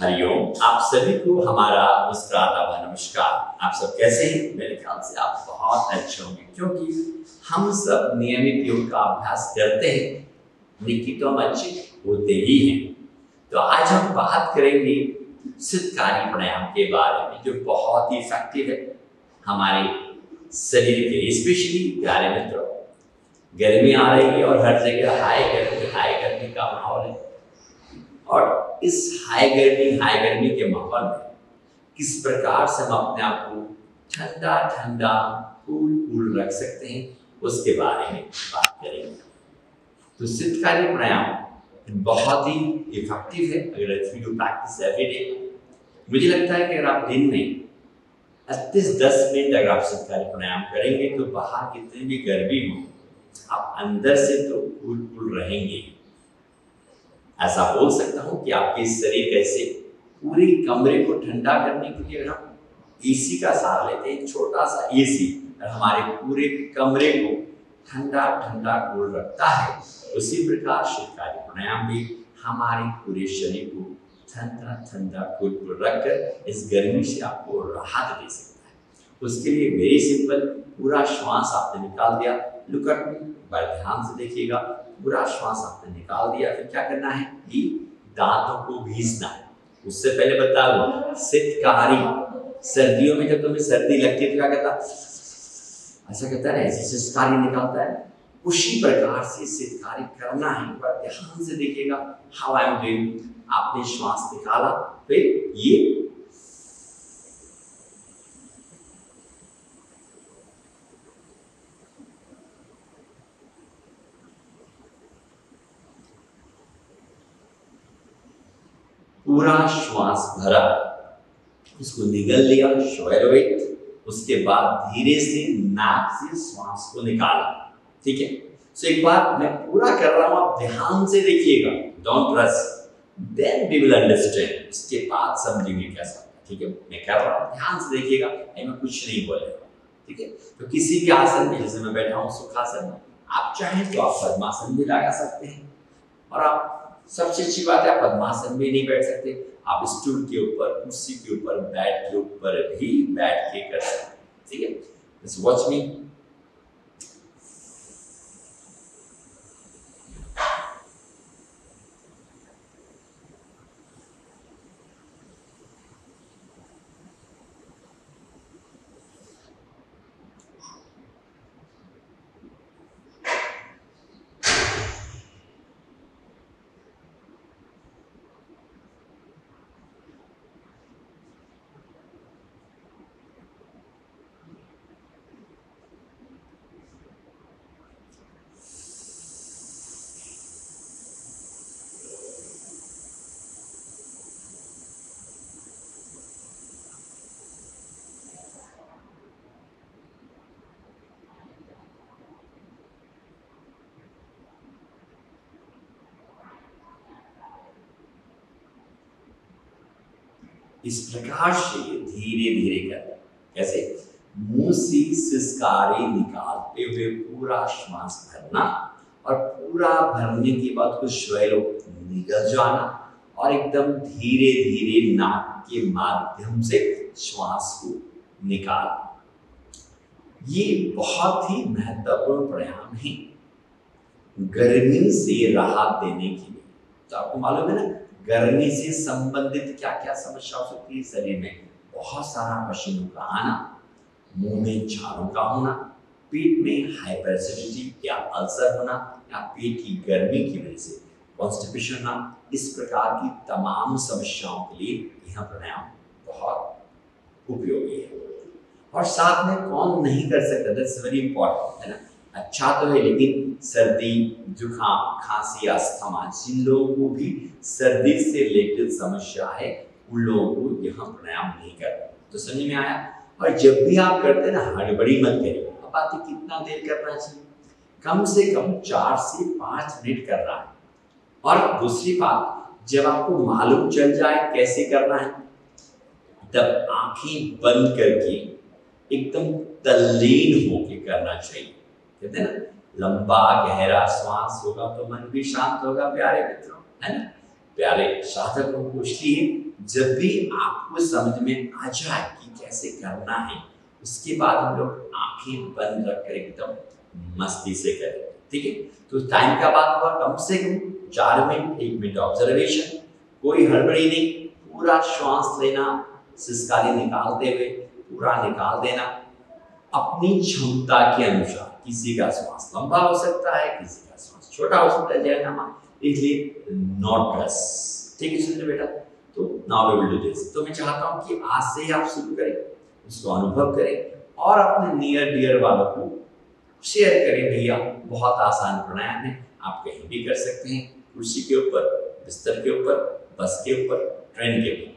हरिओम। आप सभी को हमारा मुस्कुराता हुआ नमस्कार। आप सब कैसे हैं? मेरे ख्याल से आप बहुत अच्छे होंगे, क्योंकि हम सब नियमित योग का अभ्यास करते हैं, निकी तो हम अच्छे होते ही हैं। तो आज हम बात करेंगे शीतकारी प्राणायाम के बारे में, जो बहुत ही इफेक्टिव है हमारे शरीर के लिए। स्पेशली प्यारे मित्रों, गर्मी आ रही है और हर जगह हाई गर्मी का माहौल है। और इस हाई गर्मी के माहौल में किस प्रकार से हम अपने आप को ठंडा ठंडा कूल रख सकते हैं, उसके बारे में बात करेंगे। तो शीतकारी प्राणायाम बहुत ही इफेक्टिव है अगर यू प्रैक्टिस एवरी डे। मुझे लगता है कि अगर आप दिन में 10 मिनट अगर आप शीतकारी प्राणायाम करेंगे तो बाहर कितनी भी गर्मी हो, आप अंदर से तो कूल रहेंगे। ऐसा बोल सकता हूं कि आपके शरीर कैसे पूरे कमरे को ठंडा करने के लिए हम एसी का सहारा लेते हैं, छोटा सा एसी हमारे पूरे कमरे को ठंडा ठंडा कूल रखता है, उसी प्रकार शीतकारी प्राणायाम भी हमारे पूरे शरीर को ठंडा ठंडा कूल रखकर इस गर्मी से आपको राहत दे सकता है। उसके लिए वेरी सिंपल, पूरा श्वास आपने निकाल दिया, लुक एट मी, बड़े ध्यान से देखिएगा। पूरा श्वास आपने निकाल दिया, फिर क्या करना है कि दांतों को घिसना है। उससे पहले बता दो, शीतकारी सर्दियों में जब तुम्हें सर्दी लगती है तो क्या कहता, ऐसा कहता है, ऐसे शीतकारी निकालता है। उसी प्रकार से शीतकारी करना है। एक बार ध्यान से देखिएगा, हाउ आई एम डूइंग। आपने श्वास निकाला, फिर ये पूरा श्वास भरा, उसको निगल लिया, swallow it। उसके बाद धीरे से नाक से श्वास को निकाला। ठीक है, सो एक बार मैं पूरा कर रहा हूं, आप ध्यान से देखिएगा, don't rush, then we will understand. उसके बाद समझेंगे कैसा। ठीक है, मैं कर रहा हूं, ध्यान से देखिएगा, मैं कुछ नहीं बोल रहा। ठीक है, तो किसी भी आसन में, जैसे मैं बैठा हूं सुखासन, आप चाहें तो आप पद्मासन भी लगा सकते हैं। और आप सबसे अच्छी बात है, आप पद्मासन में नहीं बैठ सकते, आप स्टूल के ऊपर, कुर्सी के ऊपर, बेड के ऊपर भी बैठ के कर सकते हैं। ठीक है, जस्ट वॉच मी। इस प्रकार से धीरे धीरे कर, कैसे मुंह से सिसकारी निकालते हुए पूरा श्वास भरना, और पूरा भरने के बाद कुछ स्वैलो निकल जाना, और एकदम धीरे धीरे नाक के माध्यम से श्वास को निकालना। ये बहुत ही महत्वपूर्ण प्राणायाम है गर्मी से राहत देने के लिए। तो आपको मालूम है ना, गर्मी से संबंधित क्या क्या समस्या हो सकती है शरीर में। बहुत सारा पसीनों का आना, मुंह में छालों का होना, पेट में हाइपर एसिडिटी या अल्सर होना, या पेट की गर्मी की वजह से कॉन्स्टिपेशन होना, इस प्रकार की तमाम समस्याओं के लिए यह प्राणायाम बहुत उपयोगी है। और साथ में कौन नहीं कर सकता, दैट्स वेरी इंपॉर्टेंट, है ना। अच्छा तो है, लेकिन सर्दी, जुकाम, खांसी, अस्थमा, जिन लोगों को भी सर्दी से रिलेटेड समस्या है, उन लोगों को यह प्राणायाम नहीं करना। तो समझ में आया। और जब भी आप करते हैं ना, हड़बड़ी मत करिए। अब बात है कितना देर करना चाहिए, कम से कम 4 से 5 मिनट करना है। और दूसरी बात, जब आपको मालूम चल जाए कैसे करना है, तब आंखें बंद करके एकदम तल्लीन होके करना चाहिए। कहते हैं ना, लंबा गहरा श्वास होगा तो मन भी शांत होगा। प्यारे मित्रों, है ना, प्यारे साधकों को, इसलिए जब भी आपको समझ में आ जाए कि कैसे करना है, उसके बाद हम लोग आंखें बंद रखकर एकदम मस्ती से करें। ठीक है, तो टाइम का बात हुआ कम से कम 4 मिनट, 1 मिनट ऑब्जर्वेशन, कोई हड़बड़ी नहीं, पूरा श्वास लेना, सिसकारी निकालते हुए पूरा निकाल देना अपनी क्षमता के अनुसार। किसी का श्वास लंबा हो सकता है, किसी का श्वास छोटा हो सकता है, जयनामा, इसलिए नॉट रस। ठीक है सुनिए बेटा, तो now we will do this. तो मैं चाहता हूं कि आज से ही आप शुरू करें, उसको अनुभव करें और अपने नियर डियर वालों को शेयर करें। भैया बहुत आसान प्राणायाम है, आप कहीं भी कर सकते हैं, कुर्सी के ऊपर, बिस्तर के ऊपर, बस के ऊपर, ट्रेन के ऊपर,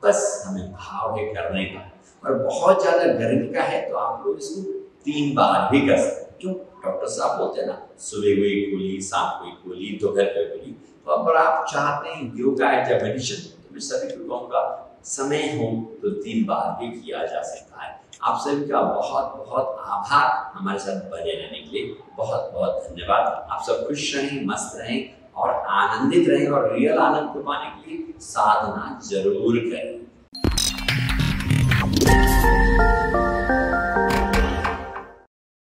बस हमें भाव है करने का। और बहुत ज्यादा गर्मी का है तो आप लोग इसको 3 बार भी कर सकते हैं। क्यों? डॉक्टर साहब बोलते हैं ना, सुबह को एक गोली, शाम को एक गोली, दोपहर को एक गोली। तो अगर आप चाहते हैं योगा या मेडिटेशन, तो मैं सभी को कहूँगा समय हो तो 3 बार भी किया जा सकता है। आप सभी का बहुत बहुत आभार हमारे साथ बने रहने के लिए, बहुत बहुत धन्यवाद। आप सब खुश रहें, मस्त रहें और आनंदित रहें, और रियल आनंद को पाने के लिए साधना जरूर करें।